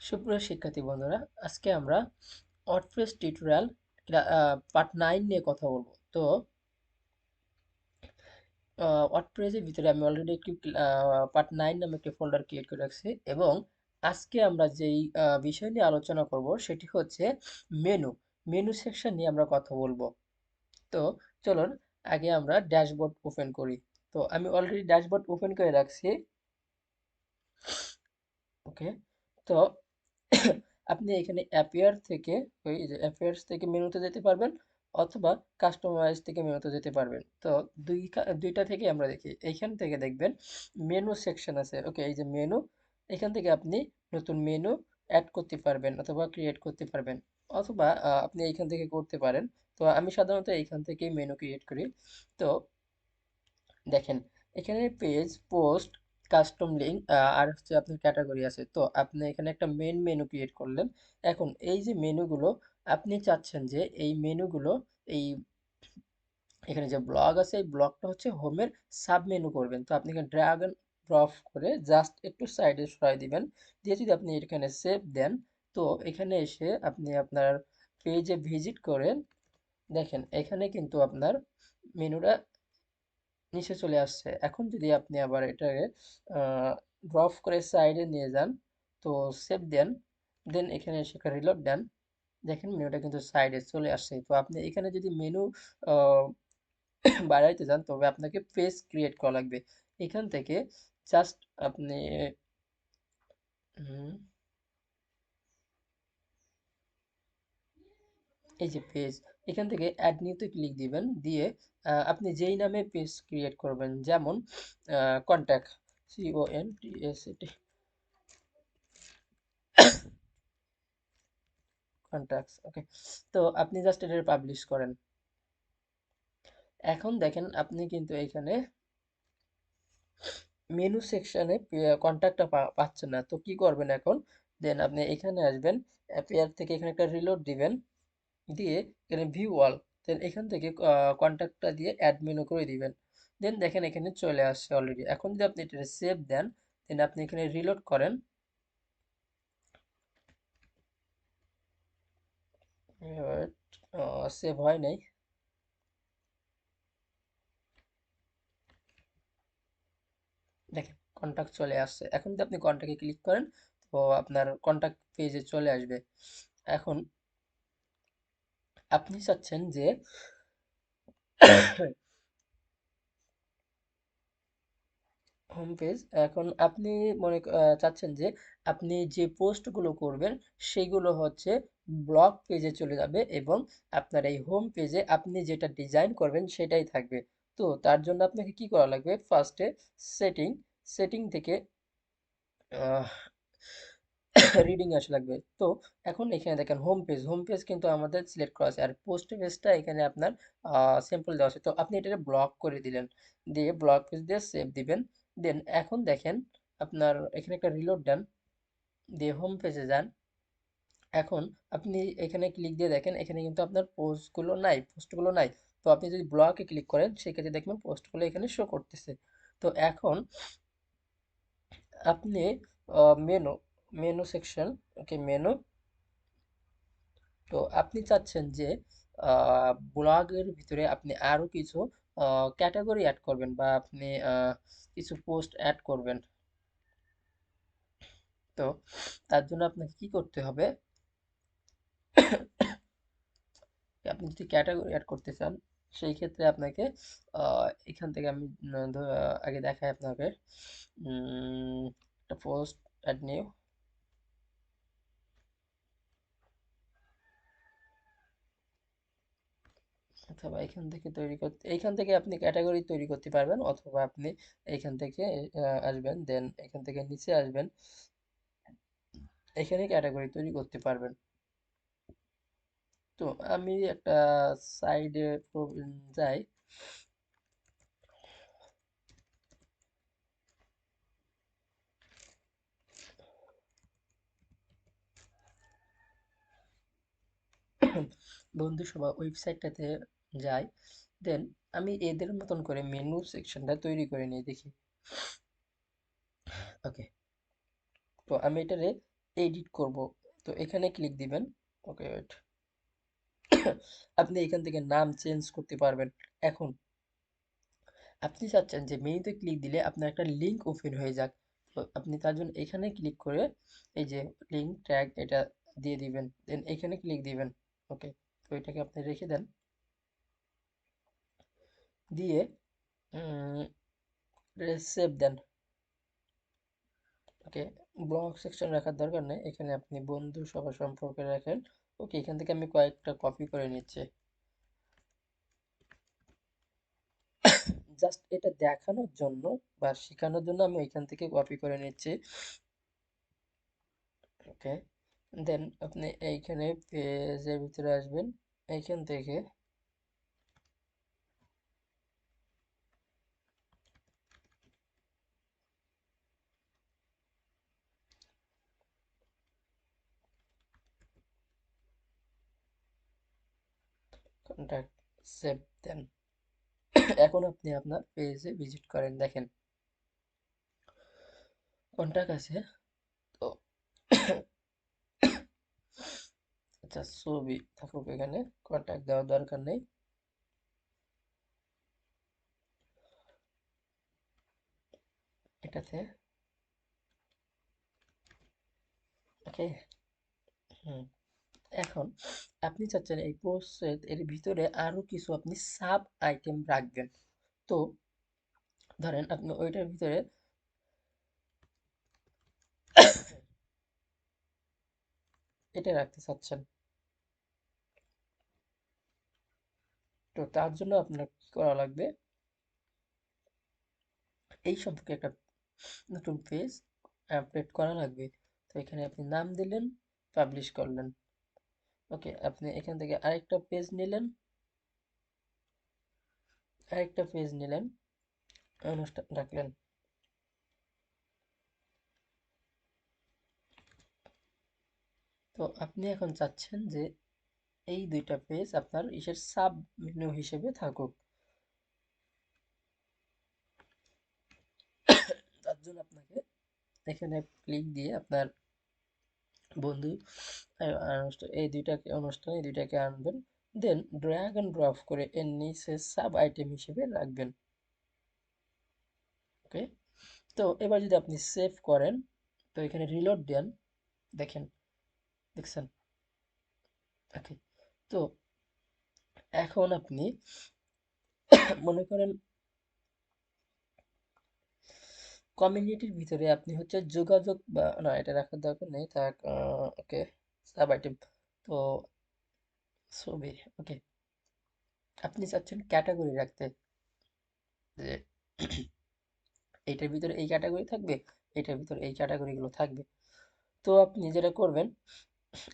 সুপ্রিয় শিক্ষার্থী বন্ধুরা, আজকে আমরা ওয়ার্ডপ্রেস টিউটোরিয়াল পার্ট 9 নিয়ে কথা বলবো। তো ওয়ার্ডপ্রেসের ভিতরে আমি অলরেডি একটি পার্ট 9 নামে একটি ফোল্ডার ক্রিয়েট করে রাখছি এবং আজকে আমরা যেই বিষয় নিয়ে আলোচনা করব সেটি হচ্ছে মেনু মেনু সেকশন নিয়ে আমরা কথা বলবো। তো চলুন আগে আমরা ড্যাশবোর্ড ওপেন করি। তো আমি অলরেডি ড্যাশবোর্ড ওপেন করে রাখছি। ওকে, তো আপনি এখানে অ্যাপিয়ার থেকে ওই যে অ্যাপিয়ার্স থেকে মেনুতে যেতে পারবেন অথবা কাস্টমাইজ থেকে মেনুতে যেতে পারবেন। তো দুইটা থেকে আমরা দেখি। এইখান থেকে দেখবেন মেনু সেকশন আছে। ওকে, এই যে মেনু, এখান থেকে আপনি নতুন মেনু অ্যাড করতে পারবেন অথবা ক্রিয়েট করতে পারবেন অথবা আপনি এইখান থেকে করতে পারেন। তো আমি সাধারণত এইখান থেকেই মেনু ক্রিয়েট করি। তো দেখেন এখানে পেজ, পোস্ট, কাস্টম লিঙ্ক আর হচ্ছে আপনার ক্যাটাগরি আছে। তো আপনি এখানে একটা মেন মেনু ক্রিয়েট করলেন। এখন এই যে মেনুগুলো আপনি চাচ্ছেন যে এই মেনুগুলো এই এখানে যে ব্লগ আছে এই ব্লগটা হচ্ছে হোমের সাব মেনু করবেন। তো আপনি এখানে ড্র্যাগ এন্ড ড্রপ করে জাস্ট একটু সাইডে সরাই দিবেন, দিয়ে যদি আপনি এখানে সেভ দেন, তো এখানে এসে আপনি আপনার পেজে ভিজিট করেন। দেখেন এখানে কিন্তু আপনার মেনুটা নিচে চলে আসছে। এখন যদি আপনি আবার এটাকে ড্রপ করে সাইডে নিয়ে যান, তো সেভ দেন, দেন এখানে এসে রিলোড দেন, দেখেন মেনুটা কিন্তু সাইডে চলে আসছে। তো আপনি এখানে যদি মেনু বাড়াইতে চান তবে আপনাকে পেজ ক্রিয়েট করা লাগবে। এখান থেকে জাস্ট আপনি হুম, এই যে পেজ, এখান থেকে অ্যাড নিউতে ক্লিক দিবেন, দিয়ে আপনি যেই নামে পেজ ক্রিয়েট করবেন, যেমন কন্ট্যাক্ট, CONTACT কন্ট্যাক্টস। ওকে, তো আপনি জাস্ট এটা পাবলিশ করেন। এখন দেখেন আপনি কিন্তু এখানে মেনু সেকশনে কন্ট্যাক্টটা পাচ্ছেন না। তো কি করবেন এখন, দেন আপনি এখানে আসবেন, অ্যাপিয়ার থেকে এখানে একটা রিলোড দিবেন, দিয়ে এখানে ভিউ অল, দেন এখান থেকে কন্ট্যাক্টটা দিয়ে অ্যাড মেনু করে দিবেন। দেন দেখেন এখানে চলে আসছে অলরেডি। এখন যদি আপনি এটা সেভ দেন, দেন আপনি এখানে রিলোড করেন, সেভ হয় নাই। দেখেন কন্টাক্ট চলে আসছে। এখন যদি আপনি কন্টাক্টে ক্লিক করেন, তো আপনার কন্টাক্ট পেজে চলে আসবে। এখন আপনি চাচ্ছেন যে হোম পেজ, এখন আপনি চাচ্ছেন যে আপনি যে পোস্টগুলো করবেন সেগুলো হচ্ছে ব্লগ পেজে চলে যাবে এবং আপনার এই হোম পেজে আপনি যেটা ডিজাইন করবেন সেটাই থাকবে। তো তার জন্য আপনাকে কি করা লাগবে, ফার্স্টে সেটিং সেটিং থেকে রিডিং আসা লাগবে। তো এখন এখানে দেখেন হোম পেজ কিন্তু আমাদের সিলেক্ট করা আছে, আর পোস্ট পেজটা এখানে আপনার সিম্পল দেওয়া আছে। তো আপনি এটা ব্লক করে দিলেন, দিয়ে ব্লক পেজ দিয়ে সেভ দিবেন। দেন এখন দেখেন আপনার এখানে একটা রিলোড দেন, দিয়ে হোম পেজে যান। এখন আপনি এখানে ক্লিক দিয়ে দেখেন এখানে কিন্তু আপনার পোস্টগুলো নাই। তো আপনি যদি ব্লকে ক্লিক করেন সেক্ষেত্রে দেখবেন পোস্টগুলো এখানে শো করতেছে। তো এখন আপনি মেনু মেনু সেকশন, ওকে মেনু, তো আপনি চাচ্ছেন যে ব্লগের ভিতরে আপনি আরো কিছু ক্যাটাগরি অ্যাড করবেন বা আপনি কিছু পোস্ট অ্যাড করবেন। তো তার জন্য আপনাকে কি করতে হবে, আপনি যদি ক্যাটাগরি অ্যাড করতে চান সেই ক্ষেত্রে আপনাকে এখান থেকে আমি আগে দেখাই আপনাকে। একটা পোস্ট অ্যাড নিউ, অথবা এখান থেকে আপনি ক্যাটাগরি তৈরি করতে পারবেন, অথবা আপনি এখান থেকে আসবেন, দেন এখান থেকে নিচে আসবেন, এখানে ক্যাটাগরি তৈরি করতে পারবেন। তো আমি একটা সাইডে যাই, বন্ধুসভা ওয়েবসাইটটাতে যাই, দেন আমি এদের মতন করে মেনু সেকশনটা তৈরি করে নিয়ে দেখি। ওকে, তো আমি এটারে এডিট করব, তো এখানে ক্লিক দিবেন। ওকে ওয়েট, আপনি এখান থেকে নাম চেঞ্জ করতে পারবেন। এখন আপনি চাচ্ছেন যে মেনুতে ক্লিক দিলে আপনার একটা লিঙ্ক ওপেন হয়ে যাক, তো আপনি তার জন্য এখানে ক্লিক করে এই যে লিঙ্ক ট্যাগ এটা দিয়ে দিবেন, দেন এখানে ক্লিক দিবেন। ওকে, তো এটাকে আপনি রেখে দেন, দিয়ে সেভ দেন। ওকে, ব্লগ সেকশন রাখার দরকার নেই, এখানে আপনি বন্ধু সবার সম্পর্কে রাখেন। ওকে, এখান থেকে আমি কয়েকটা কপি করে নিচ্ছি, জাস্ট এটা দেখানোর জন্য বা শেখানোর জন্য আমি এখান থেকে কপি করে নিচ্ছি। ওকে, দেন আপনি এইখানে পেজের ভিতরে আসবেন, এইখান থেকে কন্ট্যাক্ট সেভ দেন। এখন আপনি আপনার পেজে ভিজিট করেন, দেখেন কন্ট্যাক্ট আছে। তো আচ্ছা, ছবি থাকুক, এখানে কন্ট্যাক্ট দেওয়ার দরকার নেই। এটাতে ওকে। হুম, এখন আপনি চাচ্ছেন এই পোস্টের এর ভিতরে আরো কিছু আপনি সাব আইটেম রাখবেন। তো ধরেন আপনি ওইটার ভিতরে এটা রাখতে চাচ্ছেন, তো তার জন্য আপনার কি করা লাগবে, এই সম্পর্কে একটা নতুন পেজ আপডেট করা লাগবে। তো এখানে আপনি নাম দিলেন, পাবলিশ করলেন। ওকে, আপনি এখান থেকে আরেকটা পেজ নিলেন, অনুষ্ঠান রাখলেন। তো আপনি এখন চাচ্ছেন যে এই দুইটা পেজ আপনার ইসের সাব মেনু হিসেবে থাকুক, তার জন্য আপনাকে এখানে ক্লিক দিয়ে আপনার বন্ধু এই দুইটাকে আনবেন, দেন ড্র্যাগ এন্ড ড্রপ করে এর নিচে সাব আইটেম হিসেবে রাখবেন। ওকে, তো এবার যদি আপনি সেভ করেন, তো এখানে রিলোড দেন, দেখেন, দেখছেন। ওকে, তো এখন আপনি মনে করেন কমিউনিটির ভিতরে আপনি হচ্ছে যোগাযোগ বা না, এটা রাখার দরকার নেই থাক। ওকে, সাব আইটেম, তো ছবি। ওকে, আপনি চাচ্ছেন ক্যাটাগরি রাখতে, যে এইটার ভিতরে এই ক্যাটাগরি থাকবে, এটার ভিতরে এই ক্যাটাগরিগুলো থাকবে। তো আপনি যেটা করবেন,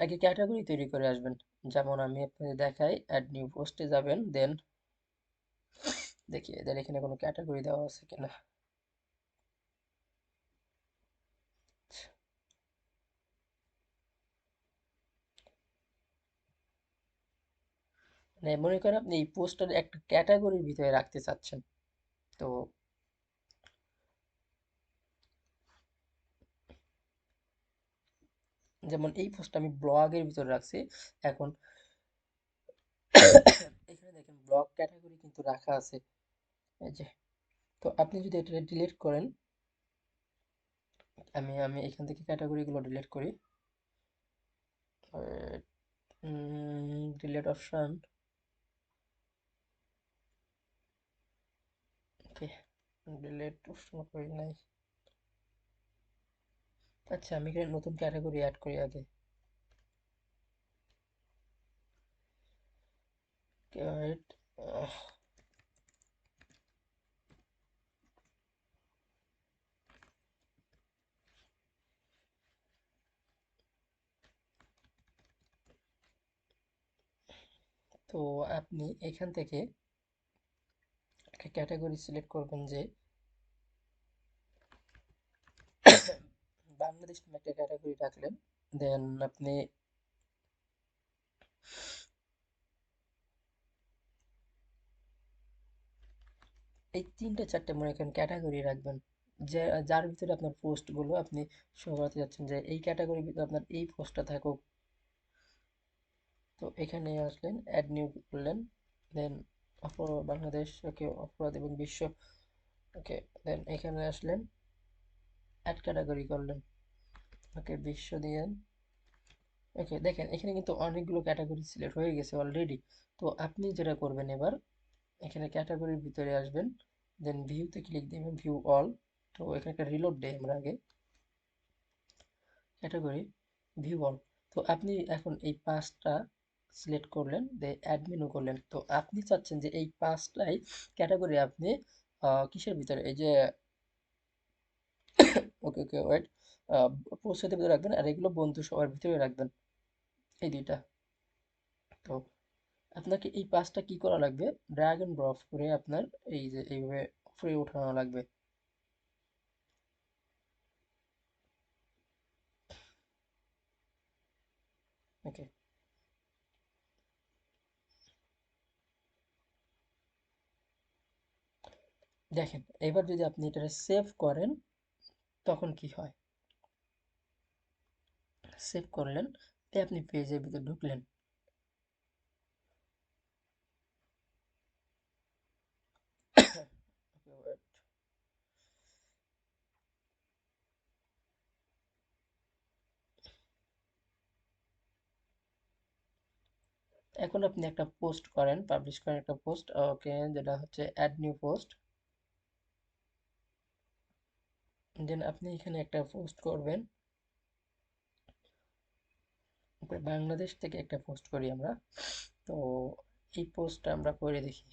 আগে ক্যাটাগরি তৈরি করে আসবেন। যেমন আমি আপনাদের দেখাই, অ্যাড নিউ পোস্টে যাবেন, দেন দেখি এদের এখানে কোনো ক্যাটাগরি দেওয়া আছে কিনা। মানে মনে করেন আপনি এই পোস্টার একটা ক্যাটাগরির ভিতরে রাখতে চাচ্ছেন, তো যেমন এই পোস্ট আমি ব্লগের ভিতরে রাখছি। এখন এখানে দেখেন ব্লগ ক্যাটাগরি কিন্তু রাখা আছে, এই যে। তো আপনি যদি এটা ডিলিট করেন, আমি আমি এখান থেকে ক্যাটাগরিগুলো ডিলিট করি, ডিলিট অপশন। ওকে, ডিলিট অপশন করি নাই। আচ্ছা, আমি এখানে নতুন ক্যাটাগরি অ্যাড করি আগে। Wait, তো আপনি এখান থেকে একটা ক্যাটাগরি সিলেক্ট করবেন, যে বাংলাদেশ নামে একটা ক্যাটাগরি রাখলেন, দেন আপনি এই তিনটে চারটে মনে করেন ক্যাটাগরি রাখবেন, যে যার ভিতরে আপনার পোস্টগুলো আপনি শো করাতে যাচ্ছেন, যে এই ক্যাটাগরির ভিতরে আপনার এই পোস্টটা থাকুক। তো এখানে আসলেন, অ্যাড নিউ করলেন, দেন বাংলাদেশ, ওকে, অপরাধ এবং বিশ্ব, ওকে, দেন এখানে আসলেন, অ্যাড ক্যাটাগরি করলেন, ওকে, বিশ্ব দিয়েন। ওকে, দেখেন এখানে কিন্তু অনেকগুলো ক্যাটাগরি সিলেক্ট হয়ে গেছে অলরেডি। তো আপনি যেটা করবেন এবার, এখানে ক্যাটাগরির ভিতরে আসবেন, দেন ভিউতে ক্লিক দিবেন, ভিউ অল। তো এখানে একটা রিলোড দেয় আমরা আগে, ক্যাটাগরি, ভিউ অল। তো আপনি এখন এই পাঁচটা সিলেক্ট করলেন, দিয়ে অ্যাড মেনু করলেন। তো আপনি চাচ্ছেন যে এই পাঁচটাই ক্যাটাগরি আপনি কিসের ভিতরে, এই যে, ওকে ওকে ওয়েট, পোস্টের ভিতরে রাখবেন, আর এগুলো বন্ধু সবার ভিতরে রাখবেন, এই দুইটা। তো আপনাকে এই পাঁচটা কি করা লাগবে, ড্র্যাগ এন্ড ড্রপ করে আপনার এই যে এইভাবে উপরে উঠানো লাগবে। ওকে, দেখেন এবার যদি আপনি এটা সেভ করেন তখন কি হয়, সেভ করলেন, তাই আপনি পেজের ভিতরে ঢুকলেন। Okay, wait. এখন আপনি একটা পোস্ট করেন, পাবলিশ করেন একটা পোস্ট, ওকে, যেটা হচ্ছে অ্যাড নিউ পোস্ট। দেন আপনি এখানে একটা পোস্ট করবেন, বাংলাদেশ থেকে একটা পোস্ট করি আমরা। তো এই পোস্টটা আমরা করে দেখি।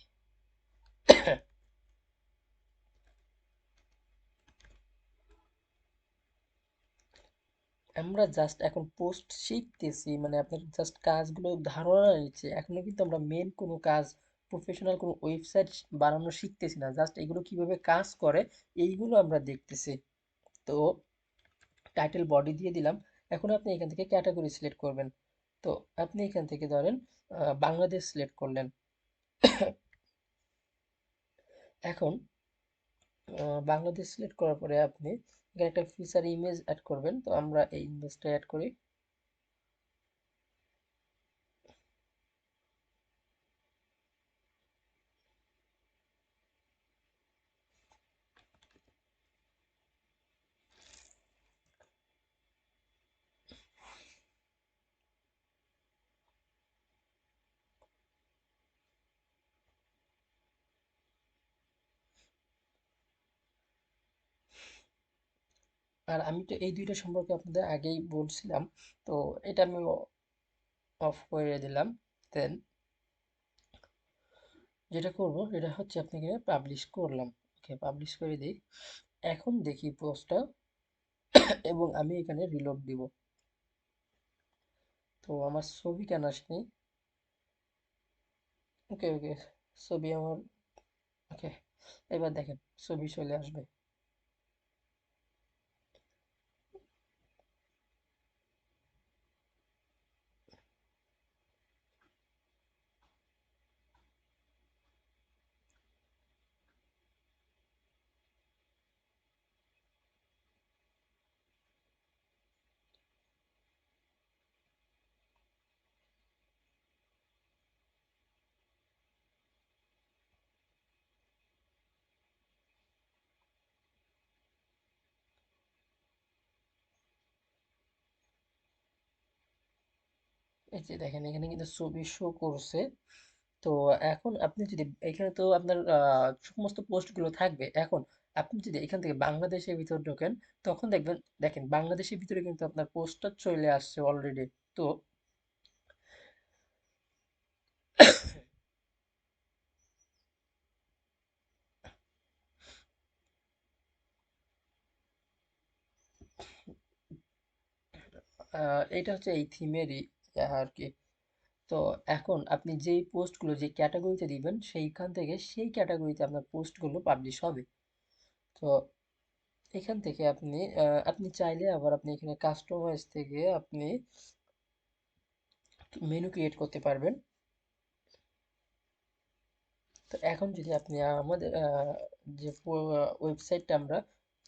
আমরা জাস্ট এখন পোস্ট শিখতেছি, মানে আপনার জাস্ট কাজগুলো ধারণা নিচ্ছে, এখনো কিন্তু আমরা মেন কোনো কাজ, প্রফেশনাল কোনো ওয়েবসাইট বানানো শিখতেছি না, জাস্ট এগুলো কিভাবে কাজ করে এইগুলো আমরা দেখতেছি। তো টাইটেল বডি দিয়ে দিলাম। এখন আপনি এখান থেকে ক্যাটাগরি সিলেক্ট করবেন। তো আপনি এখান থেকে ধরেন বাংলাদেশ সিলেক্ট করলেন। এখন বাংলাদেশ সিলেক্ট করার পরে আপনি এখানে একটা ফিচার ইমেজ অ্যাড করবেন। তো আমরা এই ইমেজটা অ্যাড করি। আর আমি তো এই দুইটা সম্পর্কে আপনাদের আগেই বলছিলাম, তো এটা আমি অফ করে দিলাম। দেন যেটা করব সেটা হচ্ছে আপনাকে পাবলিশ করলাম। ওকে, পাবলিশ করে দিই। এখন দেখি পোস্টটা, এবং আমি এখানে রিলোড দিব। তো আমার ছবি কেন আসেনি? ওকে ওকে, ছবি আমার, ওকে, এবার দেখেন ছবি চলে আসবে। এই যে দেখেন এখানে কিন্তু ছবি শো করছে। তো এখন আপনি যদি, এখানে তো আপনার সমস্ত পোস্টগুলো থাকবে। এখন আপনি যদি এখান থেকে বাংলাদেশের ভিতর ঢোকেন, তখন দেখবেন, দেখেন বাংলাদেশের ভিতরে কিন্তু আপনার পোস্টটা চলে আসছে অলরেডি। তো এটা হচ্ছে এই থিমেরই আর কি। তো এখন আপনি যেই পোস্টগুলো যে ক্যাটাগরিতে দিবেন, সেইখান থেকে সেই ক্যাটাগরিতে আপনার পোস্টগুলো পাবলিশ হবে। তো এখান থেকে আপনি আপনি চাইলে আবার আপনি এখানে কাস্টমাইজ থেকে আপনি মেনু ক্রিয়েট করতে পারবেন। তো এখন যদি আপনি আমাদের যে ওয়েবসাইটটা আমরা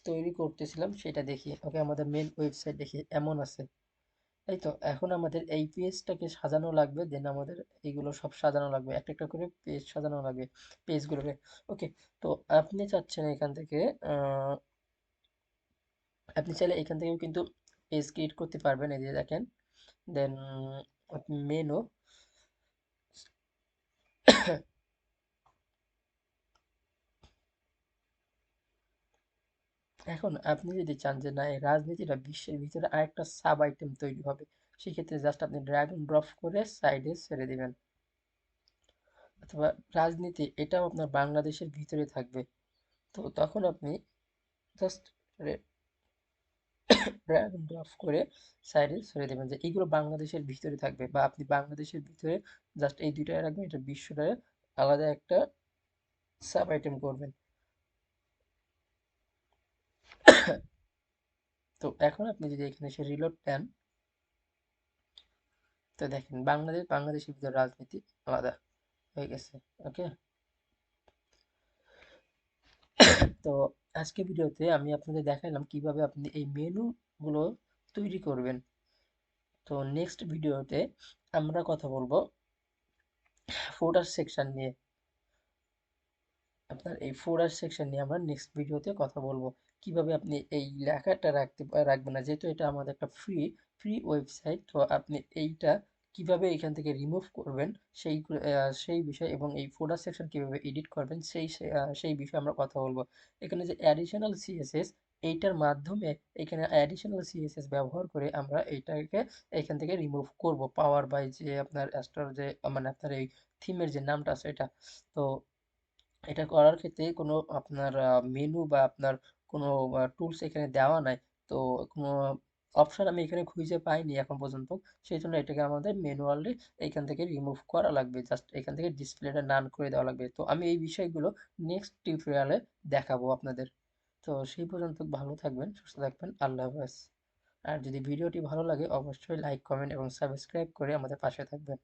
তৈরি করতেছিলাম সেটা দেখি। ওকে, আমাদের মেন ওয়েবসাইট দেখি এমন আছে। এই তো এখন আমাদের এই পেজটাকে সাজানো লাগবে, দেন আমাদের এইগুলো সব সাজানো লাগবে, একটা একটা করে পেজ সাজানো লাগবে পেজগুলোকে। ওকে, তো আপনি চাচ্ছেন এখান থেকে আহ, আপনি চাইলে এখান থেকেও কিন্তু পেজ ক্রিয়েট করতে পারবেন, এই যে দেখেন। দেন আপনি মেনু, এখন আপনি যদি চান যে না, এই রাজনীতিটা বিশ্বের ভিতরে আরেকটা সাব আইটেম তৈরি হবে, সেক্ষেত্রে জাস্ট আপনি ড্র্যাগ এন্ড ড্রপ করে সাইডে ছেড়ে দিবেন। অথবা রাজনীতি এটাও আপনার বাংলাদেশের ভিতরে থাকবে, তো তখন আপনি জাস্ট ড্র্যাগ এন্ড ড্রপ করে সাইডে ছেড়ে দেবেন যে এইগুলো বাংলাদেশের ভিতরে থাকবে, বা আপনি বাংলাদেশের ভিতরে জাস্ট এই দুইটায় রাখবেন, এটা বিশ্বটায় আলাদা একটা সাব আইটেম করবেন। তো এখন আপনি যদি এখানে এসে রিলোড দেন, তো দেখেন বাংলাদেশের ভিতরে রাজনীতি আলাদা হয়ে গেছে। ওকে, তো আজকে ভিডিওতে আমি আপনাদের দেখাইলাম কিভাবে আপনি এই মেনু গুলো তৈরি করবেন। তো নেক্সট ভিডিওতে আমরা কথা বলবো ফোল্ডার সেকশন নিয়ে। আপনার এই ফোল্ডার সেকশন নিয়ে আমরা নেক্সট ভিডিওতে কথা বলবো, কিভাবে আপনি এই লেখাটা রাখবেন না, যেহেতু এটা আমাদের একটা ফ্রি ওয়েবসাইট, তো আপনি এইটা কিভাবে এখান থেকে রিমুভ করবেন সেই বিষয়, এবং এই ফোল্ডার সেকশন কিভাবে এডিট করবেন সেই বিষয়ে আমরা কথা বলবো। এখানে যে অ্যাডিশনাল সিএসএস, এইটার মাধ্যমে এখানে অ্যাডিশনাল সিএসএস ব্যবহার করে আমরা এইটাকে এখান থেকে রিমুভ করব, পাওয়ার বাই যে আপনার অ্যাস্ট্রার যে মানে আপনার এই থিমের যে নামটা আছে এটা। তো এটা করার ক্ষেত্রে কোনো আপনার মেনু বা আপনার কোনো টুলস এখানে দেওয়া নাই, তো কোনো অপশন আমি এখানে খুঁজে পাইনি এখন পর্যন্ত। সেই জন্য এটাকে আমাদের ম্যানুয়ালি এখান থেকে রিমুভ করা লাগবে, জাস্ট এখান থেকে ডিসপ্লেটা নান করে দেওয়া লাগবে। তো আমি এই বিষয়গুলো নেক্সট টিউটোরিয়ালে দেখাবো আপনাদের। তো সেই পর্যন্ত ভালো থাকবেন, সুস্থ থাকবেন, আল্লাহ হাফেজ। আর যদি ভিডিওটি ভালো লাগে অবশ্যই লাইক কমেন্ট এবং সাবস্ক্রাইব করে আমাদের পাশে থাকবেন।